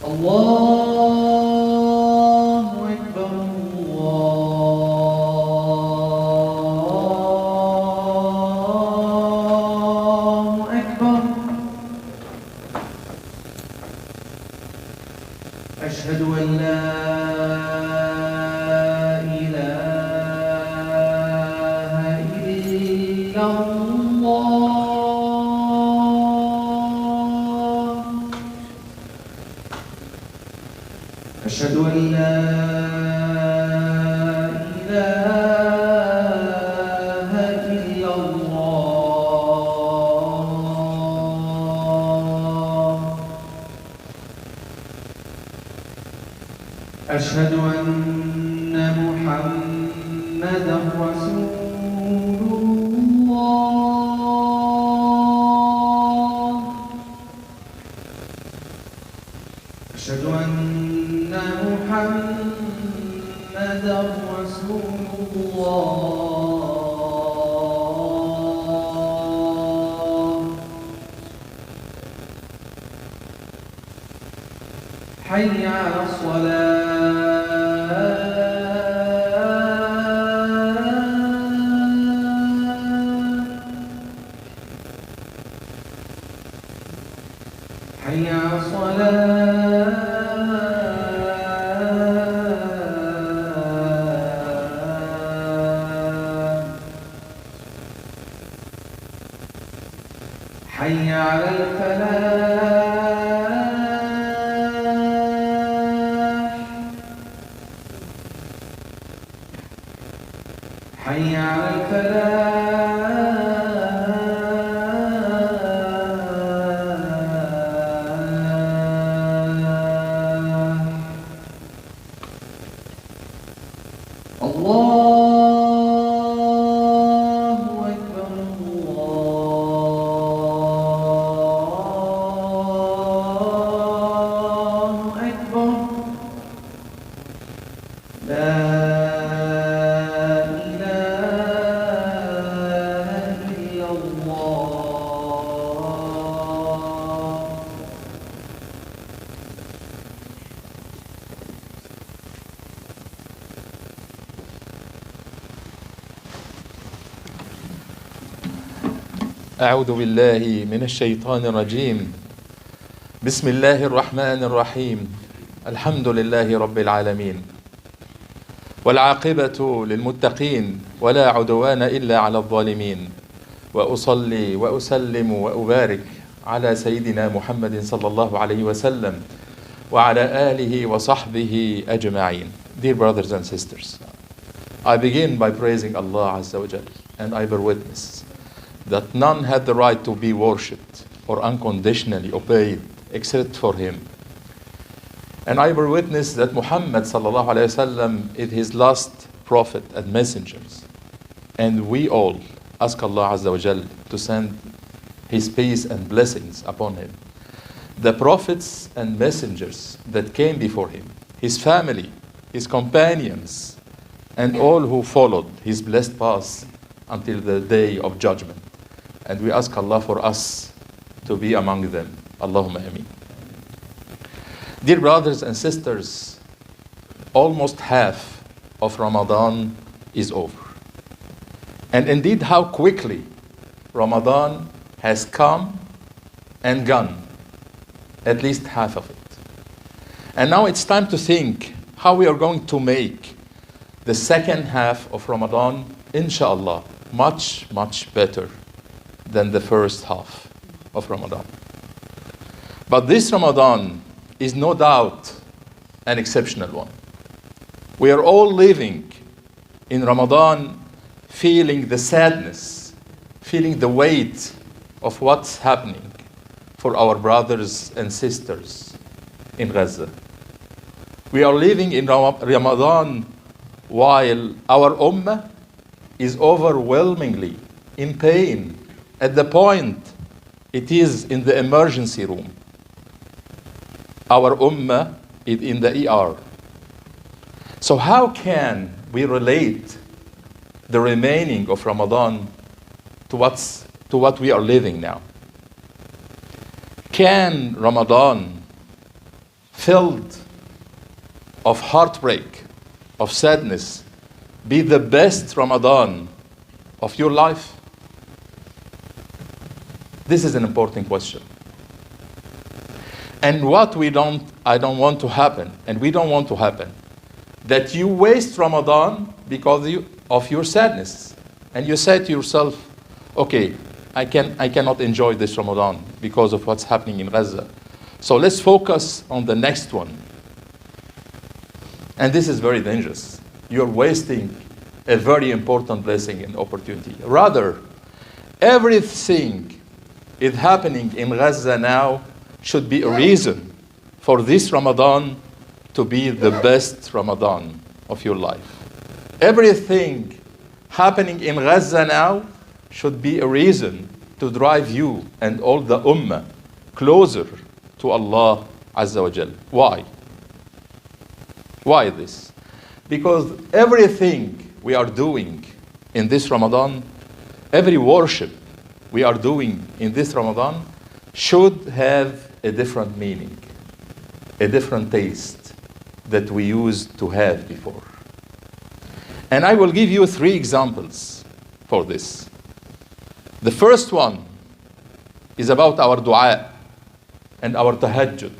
الله أكبر الله أكبر أشهد أن لا أشهد أن لا إله إلا الله أشهد أن محمدا رسول الله أشهد أن محمدا رسول الله حي على الصلاة حي على الصلاة حي على الفلاح حي على الفلاح الله أكبر الله أكبر لا إله إلا الله أعوذ بالله من الشيطان الرجيم. بسم الله الرحمن الرحيم. الحمد لله رب العالمين، والعاقبة للمتقين، ولا عدوان إلا على الظالمين. وأصلي وأسلم وأبارك على سيدنا محمد صلى الله عليه وسلم وعلى آله وصحبه أجمعين. Dear brothers and sisters, I begin by praising Allah Azza wa Jal, and I bear witness that none had the right to be worshipped or unconditionally obeyed except for Him. And I bear witness that Muhammad sallallahu alayhi wasallam is his last prophet and messengers. And we all ask Allah Azza wa Jal to send His peace and blessings upon him. The prophets and messengers that came before him, his family, his companions, and all who followed his blessed path until the day of judgment. And we ask Allah for us to be among them. Allahumma ameen. Dear brothers and sisters, almost half of Ramadan is over. And indeed, how quickly Ramadan has come and gone, at least half of it. And now it's time to think how we are going to make the second half of Ramadan, inshallah, much, much better than the first half of Ramadan. But this Ramadan is no doubt an exceptional one. We are all living in Ramadan feeling the sadness, feeling the weight of what's happening for our brothers and sisters in Gaza. We are living in Ramadan while our ummah is overwhelmingly in pain at the point it is in the emergency room. Our ummah is in the ER. So how can we relate the remaining of Ramadan to what we are living now? Can Ramadan filled of heartbreak, of sadness, be the best Ramadan of your life? This is an important question. And what I don't want to happen, and we don't want to happen, that you waste Ramadan because of your sadness. And you say to yourself, okay, I cannot enjoy this Ramadan because of what's happening in Gaza. So let's focus on the next one. And this is very dangerous. You're wasting a very important blessing and opportunity. Rather, everything is happening in Gaza now should be a reason for this Ramadan to be the best Ramadan of your life. Everything happening in Gaza now should be a reason to drive you and all the Ummah closer to Allah Azza wa Jal. Why? Why this? Because everything we are doing in this Ramadan, every worship we are doing in this Ramadan should have a different meaning, a different taste that we used to have before. And I will give you 3 examples for this. The first one is about our dua and our tahajjud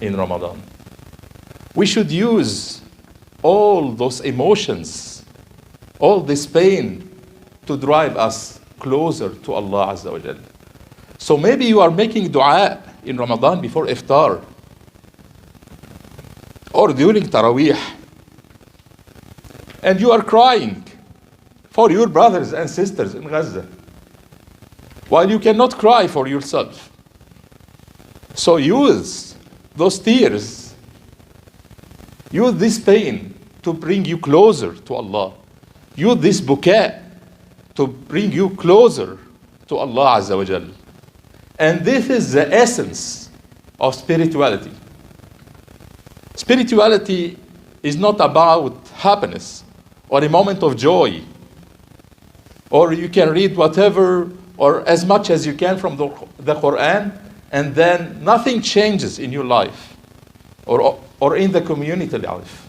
in Ramadan. We should use all those emotions, all this pain to drive us closer to Allah Azza wa Jal. So maybe you are making dua in Ramadan before iftar or during Taraweeh, and you are crying for your brothers and sisters in Gaza, while you cannot cry for yourself. So use those tears, use this pain to bring you closer to Allah. Use this bouquet to bring you closer to Allah Azza wa Jal. And this is the essence of spirituality. Spirituality is not about happiness or a moment of joy, or you can read whatever or as much as you can from the Quran, and then nothing changes in your life or in the community life.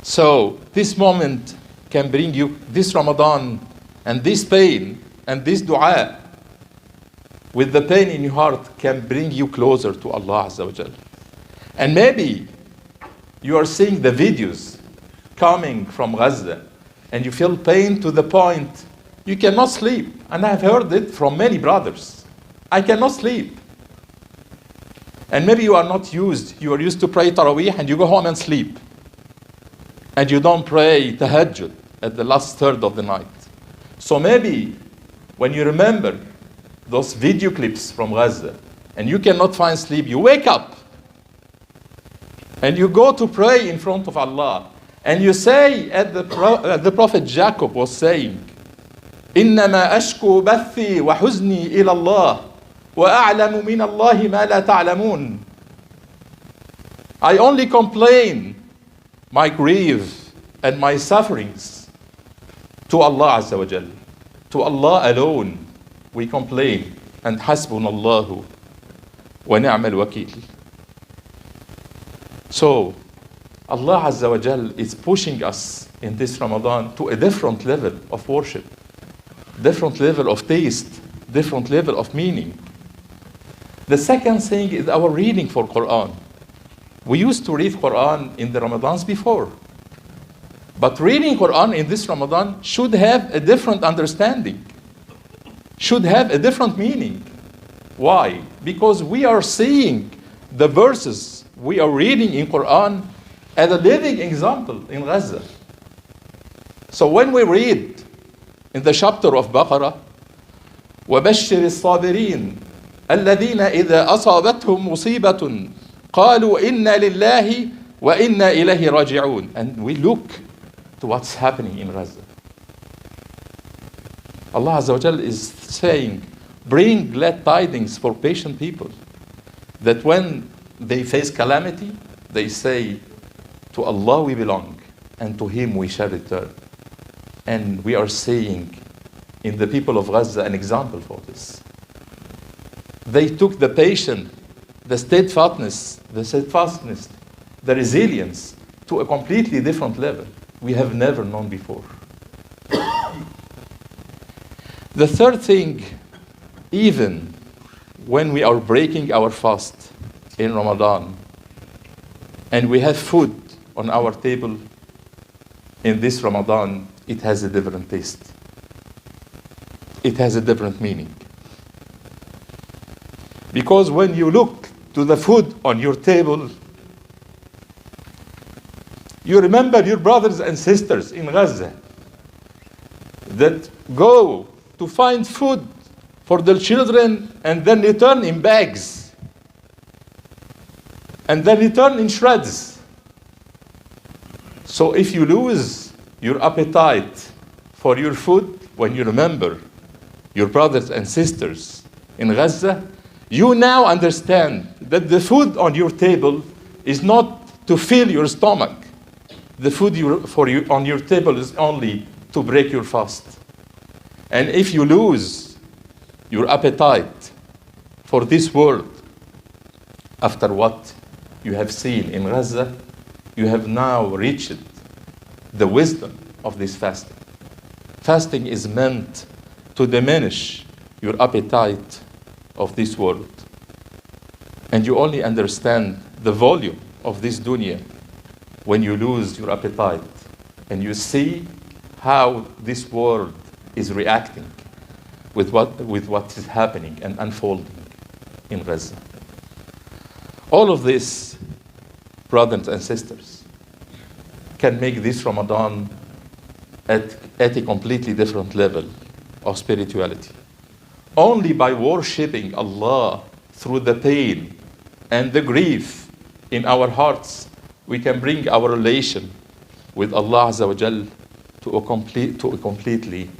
So this moment can bring you, this Ramadan and this pain and this dua with the pain in your heart can bring you closer to Allah Azza wa Jal. And maybe you are seeing the videos coming from Gaza and you feel pain to the point you cannot sleep. And I've heard it from many brothers. I cannot sleep. And maybe you are used to pray Taraweeh and you go home and sleep. And you don't pray tahajjud at the last third of the night. So maybe when you remember those video clips from Gaza and you cannot find sleep, you wake up and you go to pray in front of Allah. And you say, as the Prophet Jacob was saying, إنما أشكو بثي وحزني إلى الله وأعلم من الله ما لا تعلمون. I only complain my grief and my sufferings to Allah Azza wa Jal. To Allah alone we complain. And hasbunallahu wa ni'mal wakil. So Allah Azza wa Jal is pushing us in this Ramadan to a different level of worship, different level of taste, different level of meaning. The second thing is our reading for Quran. We used to read Quran in the Ramadans before. But reading Quran in this Ramadan should have a different understanding, should have a different meaning. Why? Because we are seeing the verses we are reading in Quran as a living example in Gaza. So when we read in the chapter of Baqarah, وَبَشِّرِ الصَّابِرِينَ الَّذِينَ إِذَا أَصَابَتْهُمْ مُصِيبَةٌ قَالُوا إِنَّا لِلَّهِ وَإِنَّا إِلَيْهِ رَاجِعُونَ. And we look to what's happening in Gaza. Allah Azza wa Jal is saying, bring glad tidings for patient people, that when they face calamity, they say, to Allah we belong, and to Him we shall return. And we are seeing in the people of Gaza an example for this. They took the patient the steadfastness, the resilience to a completely different level we have never known before. The third thing, even when we are breaking our fast in Ramadan and we have food on our table in this Ramadan, it has a different taste. It has a different meaning. Because when you look to the food on your table, you remember your brothers and sisters in Gaza that go to find food for their children and then return in bags and then return in shreds. So if you lose your appetite for your food when you remember your brothers and sisters in Gaza, you now understand that the food on your table is not to fill your stomach. The food on your table is only to break your fast. And if you lose your appetite for this world after what you have seen in Gaza, you have now reached the wisdom of this fasting. Fasting is meant to diminish your appetite of this world. And you only understand the volume of this dunya when you lose your appetite and you see how this world is reacting with what is happening and unfolding in Gaza. All of this, brothers and sisters, can make this Ramadan at a completely different level of spirituality. Only by worshipping Allah through the pain and the grief in our hearts, we can bring our relation with Allah Azza wa Jal to a completely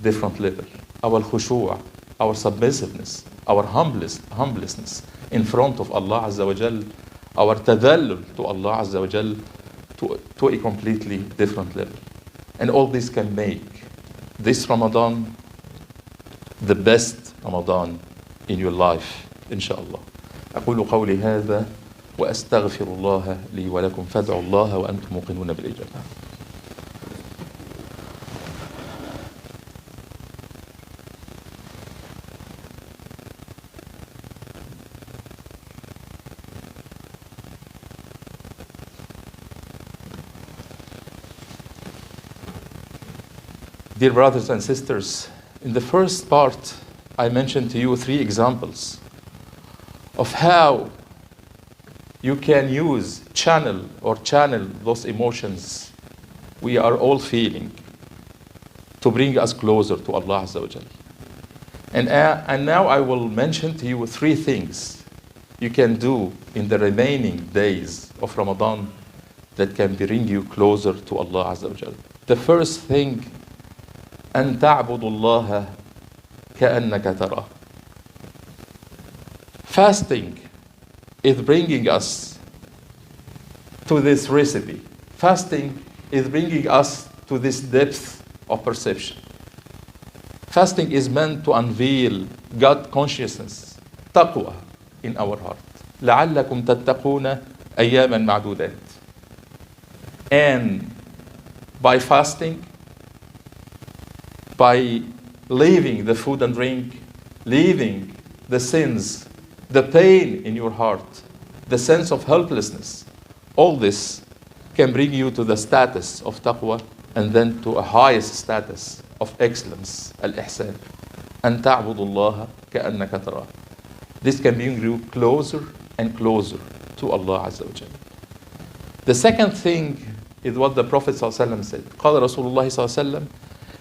different level. Our khushu', our submissiveness, our humbleness in front of Allah Azza wa Jal, our tadallul to Allah Azza wa Jal to a completely different level. And all this can make this Ramadan the best Ramadan in your life, inshallah. أقول قولي هذا وأستغفر الله لي ولكم فادعوا الله وأنتم موقنون بالإجابة. Dear brothers and sisters, in the first part, I mentioned to you 3 examples of how you can channel those emotions we are all feeling to bring us closer to Allah Azza wa Jal. And now I will mention to you 3 things you can do in the remaining days of Ramadan that can bring you closer to Allah Azza wa Jal. The first thing, أن تعبد الله كأنك تراه. Fasting is bringing us to this recipe. Fasting is bringing us to this depth of perception. Fasting is meant to unveil God consciousness, taqwa in our heart. لعلكم تتقون أياما معدودات. And by fasting, by leaving the food and drink, leaving the sins, the pain in your heart, the sense of helplessness, all this can bring you to the status of taqwa and then to a highest status of excellence, al-ihsan. أن تعبد الله كأنك تراه. This can bring you closer and closer to Allah Azza wa Jalla. The second thing is what the Prophet ﷺ said. قال رسول الله صلى الله عليه وسلم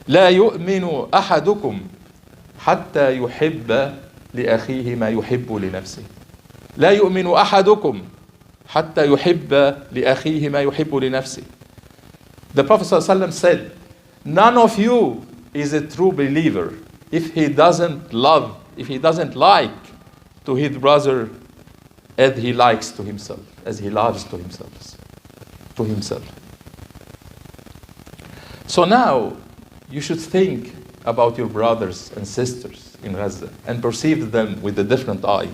لا يؤمن أحدكم حتى يحب لأخيه ما يحب لنفسه. لا يؤمن أحدكم حتى يحب لأخيه ما يحب لنفسه. The Prophet ﷺ said, none of you is a true believer if he doesn't like to his brother as he likes to himself, as he loves to himself. So now, you should think about your brothers and sisters in Gaza and perceive them with a different eye.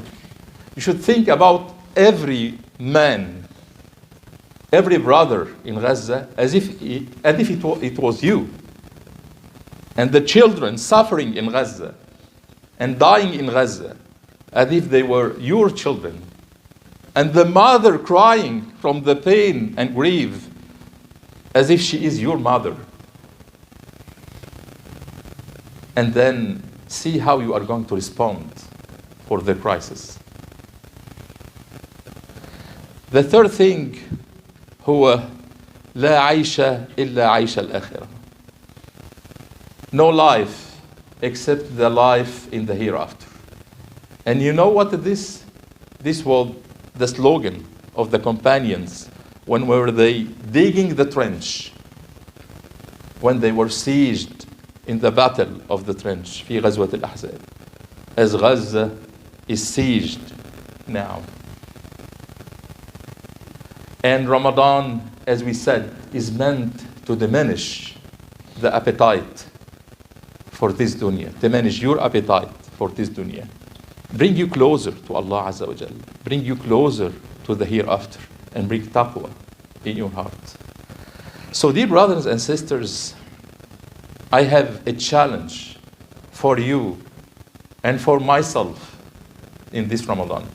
You should think about every man, every brother in Gaza as if it was you. And the children suffering in Gaza and dying in Gaza as if they were your children. And the mother crying from the pain and grief as if she is your mother. And then see how you are going to respond for the crisis. The third thing هو لا عيش إلا عيش الآخرة. No life except the life in the hereafter. And you know what this was the slogan of the companions when were they digging the trench, when they were sieged in the battle of the trench في غزوة الأحزاب, as Gaza is sieged now. And Ramadan, as we said, is meant to diminish the appetite for this dunya, diminish your appetite for this dunya, bring you closer to Allah Azza wa Jal, bring you closer to the hereafter, and bring taqwa in your heart. So, dear brothers and sisters, I have a challenge for you and for myself in this Ramadan.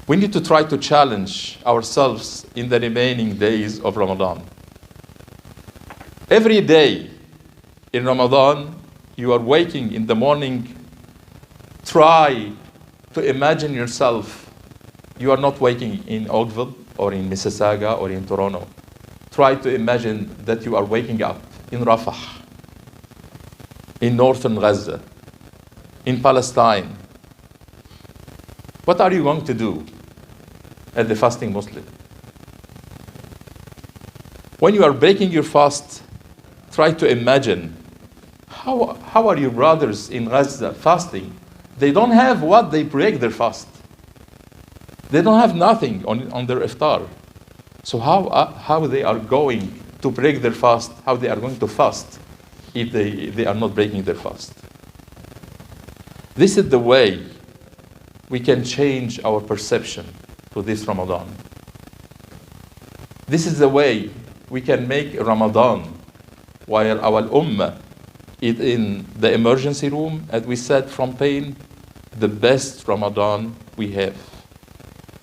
We need to try to challenge ourselves in the remaining days of Ramadan. Every day in Ramadan, you are waking in the morning, try to imagine yourself, you are not waking in Oakville or in Mississauga or in Toronto. Try to imagine that you are waking up in Rafah, in northern Gaza, in Palestine. What are you going to do as the fasting Muslim? When you are breaking your fast, try to imagine how are your brothers in Gaza fasting? They don't have what they break their fast. They don't have nothing on their iftar. So how they are going to break their fast, how they are going to fast if they are not breaking their fast? This is the way we can change our perception to this Ramadan. This is the way we can make Ramadan, while our ummah is in the emergency room, as we said, from pain, the best Ramadan we have.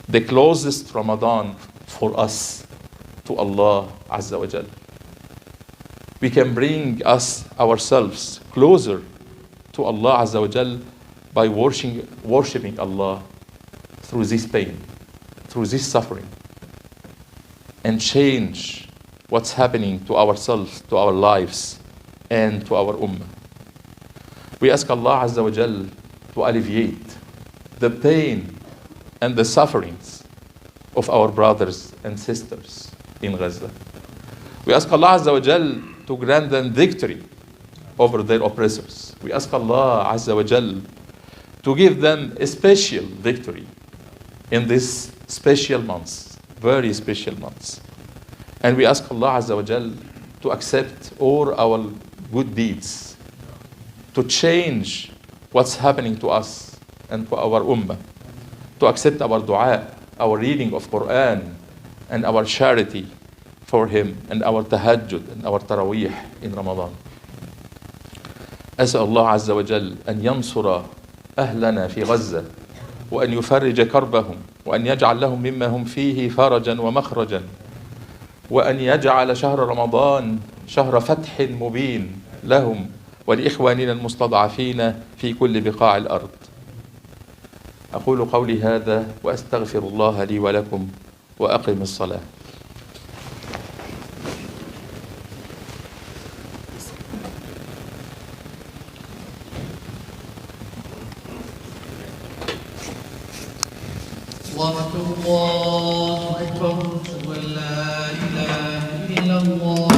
The closest Ramadan for us to Allah Azza wa Jal. We can bring ourselves closer to Allah Azza wa Jal by worshiping Allah through this pain, through this suffering, and change what's happening to ourselves, to our lives, and to our ummah. We ask Allah Azza wa Jal to alleviate the pain and the sufferings of our brothers and sisters in Gaza. We ask Allah Azza wa Jal to grant them victory over their oppressors. We ask Allah Azza wa Jal to give them a special victory in this special months, very special months. And we ask Allah Azza wa Jal to accept all our good deeds, to change what's happening to us and to our ummah, to accept our dua, our reading of Quran, and our charity for him, and our tahajjud and our taraweeh in Ramadan. أسأل الله عز وجل أن ينصر أهلنا في غزة وأن يفرج كربهم وأن يجعل لهم مما هم فيه فرجا ومخرجا وأن يجعل شهر رمضان شهر فتح مبين لهم ولإخواننا المستضعفين في كل بقاع الأرض. أقول قولي هذا وأستغفر الله لي ولكم وأقم الصلاة. الله أكبر، أشهد أن لا إله إلا الله.